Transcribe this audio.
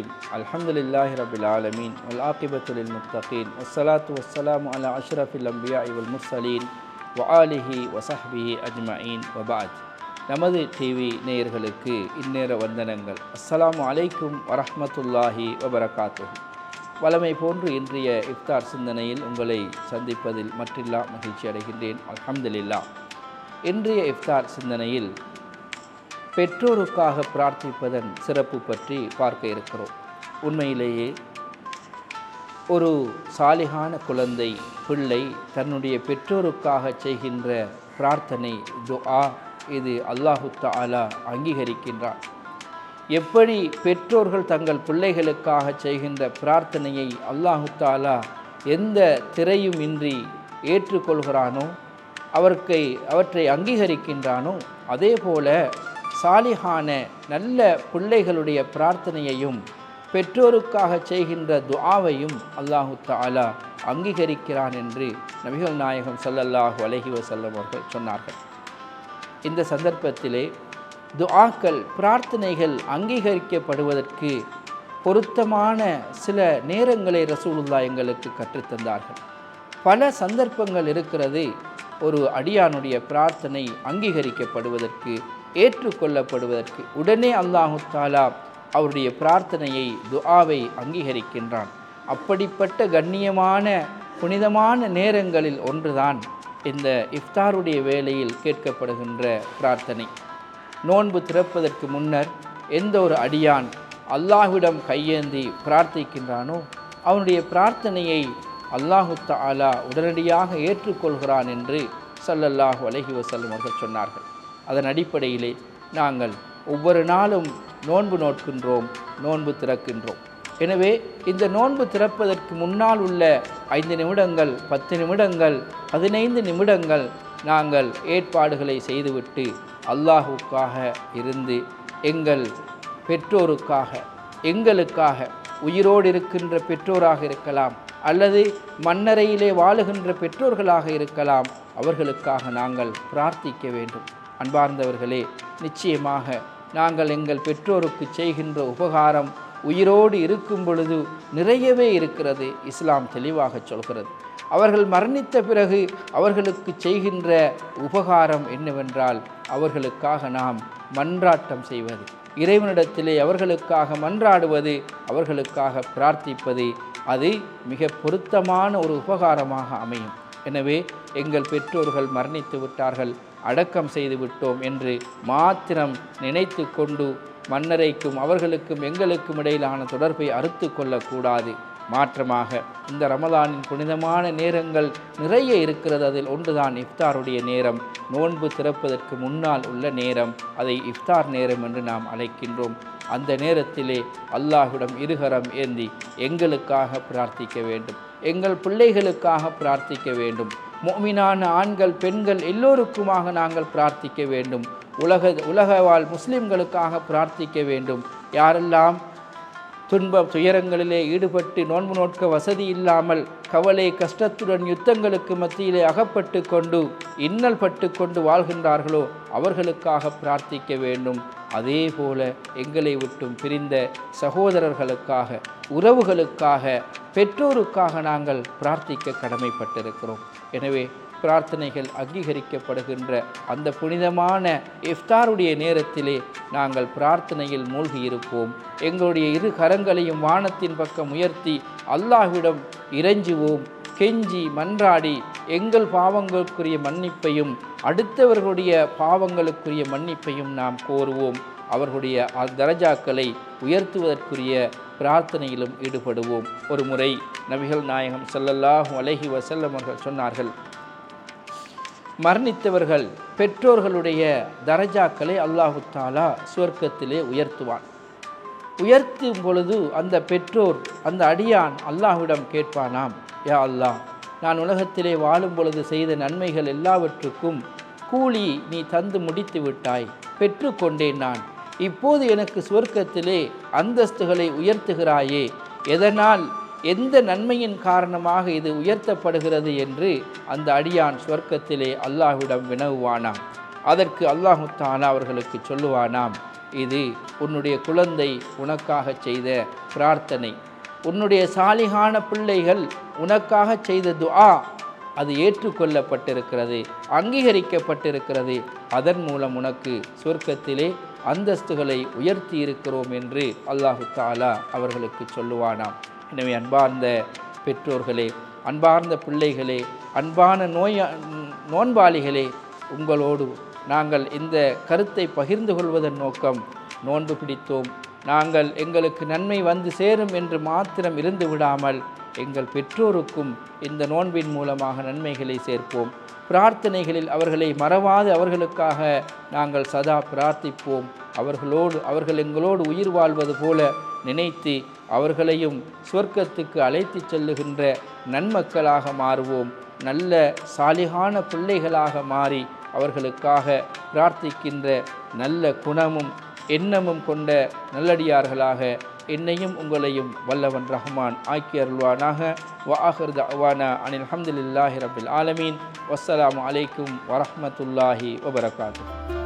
الرحيم الحمد لله رب العالمين والعاقبة للمتقين والصلاة والسلام على أشرف الأنبياء والمرسلين وآله وصحبه أجمعين وبعد நமது டிவி நேயர்களுக்கு இந்நேர வந்தனங்கள். அஸ்ஸலாமு அலைக்கும் வரஹ்மத்துல்லாஹி வபரகாத்துஹு. வழமை போன்று இன்றைய இஃப்தார் சிந்தனையில் உங்களை சந்திப்பதில் மற்றில்லா மகிழ்ச்சி அடைகின்றேன். அல்ஹம்துலில்லாஹ். இன்றைய இஃப்தார் சிந்தனையில் பெற்றோருக்காக பிரார்த்திப்பதன் சிறப்பு பற்றி பார்க்க இருக்கிறோம். உண்மையிலேயே ஒரு சாலிகான குழந்தை பிள்ளை தன்னுடைய பெற்றோருக்காக செய்கின்ற பிரார்த்தனை துஆ, இது அல்லாஹு தஆலா அங்கீகரிக்கின்றார். எப்படி பெற்றோர்கள் தங்கள் பிள்ளைகளுக்காக செய்கின்ற பிரார்த்தனையை அல்லாஹு தஆலா எந்த திரையுமின்றி ஏற்றுக்கொள்கிறானோ, அவற்றை அங்கீகரிக்கின்றானோ, அதே போல சாலிஹான நல்ல பிள்ளைகளுடைய பிரார்த்தனையையும் பெற்றோருக்காக செய்கின்ற துஆவையும் அல்லாஹு தஆலா அங்கீகரிக்கிறான் என்று நபிகள் நாயகம் ஸல்லல்லாஹு அலைஹி வஸல்லம் அவர்கள் சொன்னார்கள். இந்த சந்தர்ப்பத்திலே துஆக்கள், பிரார்த்தனைகள் அங்கீகரிக்கப்படுவதற்கு பொருத்தமான சில நேரங்களை ரசூலுல்லாஹ் எங்களுக்கு கற்றுத்தந்தார்கள். பல சந்தர்ப்பங்கள் இருக்கிறது ஒரு அடியானுடைய பிரார்த்தனை அங்கீகரிக்கப்படுவதற்கு, ஏற்றுக்கொள்ளப்படுவதற்கு. உடனே அல்லாஹு தஆலா அவருடைய பிரார்த்தனையை, துஆவை அங்கீகரிக்கின்றான். அப்படிப்பட்ட கண்ணியமான புனிதமான நேரங்களில் ஒன்றுதான் இந்த இஃப்தாருடைய வேளையில் கேட்கப்படுகின்ற பிரார்த்தனை. நோன்பு திறப்பதற்கு முன்னர் எந்த ஒரு அடியான் அல்லாஹ்விடம் கையேந்தி பிரார்த்திக்கின்றானோ, அவனுடைய பிரார்த்தனையை அல்லாஹு தஆலா உடனடியாக ஏற்றுக்கொள்கிறான் என்று ஸல்லல்லாஹு அலைஹி வஸல்லம் அவர்கள் சொன்னார்கள். அதன் அடிப்படையிலே நாங்கள் ஒவ்வொரு நாளும் நோன்பு நோட்கின்றோம், நோன்பு திறக்கின்றோம். எனவே இந்த நோன்பு திறப்பதற்கு முன்னால் உள்ள 5 நிமிடங்கள், 10 நிமிடங்கள், 15 நிமிடங்கள் நாங்கள் ஏற்பாடுகளை செய்துவிட்டு அல்லாஹுக்காக இருந்து எங்கள் பெற்றோருக்காக, எங்களுக்காக, உயிரோடு இருக்கின்ற பெற்றோராக இருக்கலாம் அல்லது மண்ணறையிலே வாழுகின்ற பெற்றோர்களாக இருக்கலாம், அவர்களுக்காக நாங்கள் பிரார்த்திக்க வேண்டும். அன்பார்ந்தவர்களே, நிச்சயமாக நாங்கள் எங்கள் பெற்றோருக்கு செய்கின்ற உபகாரம் உயிரோடு இருக்கும் பொழுது நிறையவே இருக்கிறது. இஸ்லாம் தெளிவாக சொல்கிறது. அவர்கள் மரணித்த பிறகு அவர்களுக்கு செய்கின்ற உபகாரம் என்னவென்றால், அவர்களுக்காக நாம் மன்றாட்டம் செய்வது, இறைவனிடத்திலே அவர்களுக்காக மன்றாடுவது, அவர்களுக்காக பிரார்த்திப்பது, அது மிக பொருத்தமான ஒரு உபகாரமாக அமையும். எனவே எங்கள் பெற்றோர்கள் மரணித்து விட்டார்கள், அடக்கம் செய்து விட்டோம் என்று மாத்திரம் நினைத்து கொண்டு மன்னரைக்கும் அவர்களுக்கும் எங்களுக்கும் இடையிலான தொடர்பை அறுத்து கொள்ளக்கூடாது. மாற்றமாக இந்த ரமலானின் புனிதமான நேரங்கள் நிறைய இருக்கிறது. அதில் ஒன்றுதான் இஃப்தாருடைய நேரம். நோன்பு திறப்பதற்கு முன்னால் உள்ள நேரம், அதை இஃப்தார் நேரம் என்று நாம் அழைக்கின்றோம். அந்த நேரத்திலே அல்லாஹ்விடம் இருகரம் ஏந்தி எங்களுக்காக பிரார்த்திக்க வேண்டும், எங்கள் பிள்ளைகளுக்காக பிரார்த்திக்க வேண்டும். முஃமினான ஆண்கள், பெண்கள் எல்லோருக்குமாக நாங்கள் பிரார்த்திக்க வேண்டும். உலக வாழ் முஸ்லிம்களுக்காக பிரார்த்திக்க வேண்டும். யாரெல்லாம் துயரங்களிலே ஈடுபட்டு நோன்பு நோட்க வசதி இல்லாமல் கவலை கஷ்டத்துடன் யுத்தங்களுக்கு மத்தியிலே அகப்பட்டு கொண்டு இன்னல் பட்டு கொண்டு வாழ்கின்றார்களோ, அவர்களுக்காக பிரார்த்திக்க வேண்டும். அதே போல எங்களை விட்டும் பிரிந்த சகோதரர்களுக்காக, உறவுகளுக்காக, பெற்றோருக்காக நாங்கள் பிரார்த்திக்க கடமைப்பட்டிருக்கிறோம். எனவே பிரார்த்தனைகள் அங்கீகரிக்கப்படுகின்ற அந்த புனிதமான இஃப்தாருடைய நேரத்திலே நாங்கள் பிரார்த்தனையில் மூழ்கி இருப்போம். எங்களுடைய இரு கரங்களையும் வானத்தின் பக்கம் உயர்த்தி அல்லாஹ்விடம் இறைஞ்சுவோம், கெஞ்சி மன்றாடி எங்கள் பாவங்களுக்குரிய மன்னிப்பையும் அடுத்தவர்களுடைய பாவங்களுக்குரிய மன்னிப்பையும் நாம் கோருவோம். அவர்களுடைய தரஜாக்களை உயர்த்துவதற்குரிய பிரார்த்தனையிலும் ஈடுபடுவோம். ஒரு முறை நபிகள் நாயகம் ஸல்லல்லாஹு அலைஹி வஸல்லம் அவர்கள் சொன்னார்கள், மரணித்தவர்கள் பெற்றோர்களுடைய தரஜாக்களை அல்லாஹு தஆலா சுவர்க்கத்திலே உயர்த்துவான். உயர்த்தும் பொழுது அந்த பெற்றோர், அந்த அடியான் அல்லாஹ்விடம் கேட்பானாம், யா அல்லாஹ், நான் உலகத்திலே வாழும் பொழுது செய்த நன்மைகள் எல்லாவற்றுக்கும் கூலி நீ தந்து முடித்து விட்டாய், பெற்றுக்கொண்டேன் நான். இப்போது எனக்கு சுவர்க்கத்திலே அந்தஸ்துகளை உயர்த்துகிறாயே, எதனால், எந்த நன்மையின் காரணமாக இது உயர்த்தப்படுகிறது என்று அந்த அடியான் சுவர்க்கத்திலே அல்லாஹ்விடம் வினவுவானாம். அதற்கு அல்லாஹு தஆலா அவர்களுக்கு சொல்லுவானாம், இது உன்னுடைய குழந்தை உனக்காக செய்த பிரார்த்தனை, உன்னுடைய சாலிகான பிள்ளைகள் உனக்காக செய்த துஆ அது ஏற்றுக்கொள்ளப்பட்டிருக்கிறது, அங்கீகரிக்கப்பட்டிருக்கிறது. அதன் மூலம் உனக்கு சொர்க்கத்திலே அந்தஸ்துகளை உயர்த்தி இருக்கிறோம் என்று அல்லாஹு தஆலா அவர்களுக்கு சொல்லுவானாம். எனவே அன்பார்ந்த பெற்றோர்களே, அன்பார்ந்த பிள்ளைகளே, அன்பான நோன்பாளிகளே, உங்களோடு நாங்கள் இந்த கருத்தை பகிர்ந்து கொள்வதன் நோக்கம், நோன்பு பிடித்தோம், நாங்கள் எங்களுக்கு நன்மை வந்து சேரும் என்று மாத்திரம் இருந்து விடாமல் எங்கள் பெற்றோருக்கும் இந்த நோன்பின் மூலமாக நன்மைகளை சேர்ப்போம். பிரார்த்தனைகளில் அவர்களை மறவாது அவர்களுக்காக நாங்கள் சதா பிரார்த்திப்போம். அவர்கள் எங்களோடு உயிர் வாழ்வது போல நினைத்து அவர்களையும் சுவர்க்கத்துக்கு அழைத்து செல்லுகின்ற நன்மக்களாக மாறுவோம். நல்ல சாலிகான பிள்ளைகளாக மாறி அவர்களுக்காக பிரார்த்திக்கின்ற நல்ல குணமும் எண்ணமும் கொண்ட நல்லடியார்களாக என்னையும் உங்களையும் வல்லவன் ரஹ்மான் ஆக்கி அருள்வானாக. வ ஆகிர் தஅவானா அனில் ஹம்துலில்லாஹி ரப்பில் ஆலமீன். வஸ்ஸலாமு அலைக்கும் வரஹ்மத்துல்லாஹி வபரகாத்துஹு.